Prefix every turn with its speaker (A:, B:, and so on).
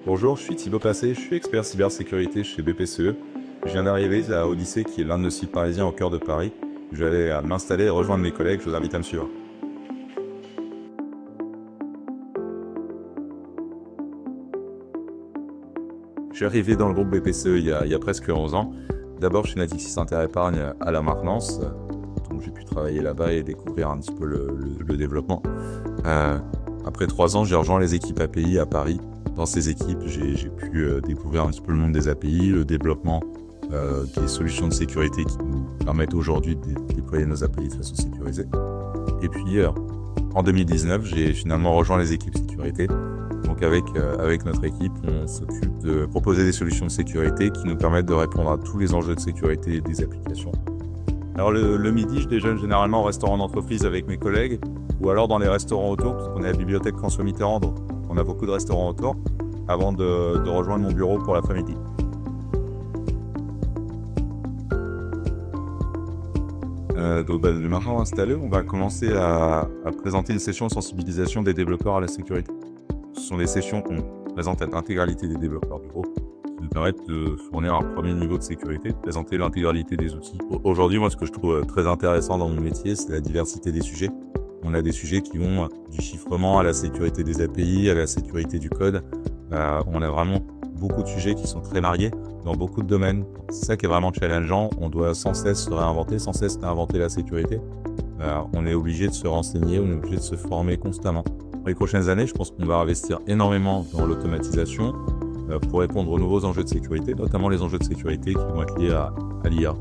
A: Bonjour, je suis Thibaut Passé, je suis expert cybersécurité chez BPCE. Je viens d'arriver à Odyssée, qui est l'un de nos sites parisiens au cœur de Paris. Je vais aller m'installer et rejoindre mes collègues, je vous invite à me suivre. Je suis arrivé dans le groupe BPCE il y a presque 11 ans. D'abord chez Natixis Interépargne à la maintenance, donc j'ai pu travailler là-bas et découvrir un petit peu le développement. Après 3 ans, j'ai rejoint les équipes API à Paris. Dans ces équipes, j'ai pu découvrir un petit peu le monde des API, le développement des solutions de sécurité qui nous permettent aujourd'hui de déployer nos API de façon sécurisée. Et puis, en 2019, j'ai finalement rejoint les équipes sécurité. Donc avec notre équipe, on s'occupe de proposer des solutions de sécurité qui nous permettent de répondre à tous les enjeux de sécurité des applications. Alors le midi, je déjeune généralement au restaurant d'entreprise avec mes collègues, ou alors dans les restaurants autour, parce qu'on est à la bibliothèque François Mitterrand, donc on a beaucoup de restaurants autour, avant de rejoindre mon bureau pour l'après-midi. Le matin installé, on va commencer à présenter une session de sensibilisation des développeurs à la sécurité. Ce sont des sessions où on présente l'intégralité des développeurs du groupe, qui nous permettent de fournir un premier niveau de sécurité, de présenter l'intégralité des outils. Aujourd'hui, moi, ce que je trouve très intéressant dans mon métier, c'est la diversité des sujets. On a des sujets qui vont du chiffrement à la sécurité des API, à la sécurité du code. On a vraiment beaucoup de sujets qui sont très variés dans beaucoup de domaines. C'est ça qui est vraiment challengeant. On doit sans cesse se réinventer, sans cesse réinventer la sécurité. On est obligé de se renseigner, on est obligé de se former constamment. Pour les prochaines années, je pense qu'on va investir énormément dans l'automatisation pour répondre aux nouveaux enjeux de sécurité, notamment les enjeux de sécurité qui vont être liés à l'IA.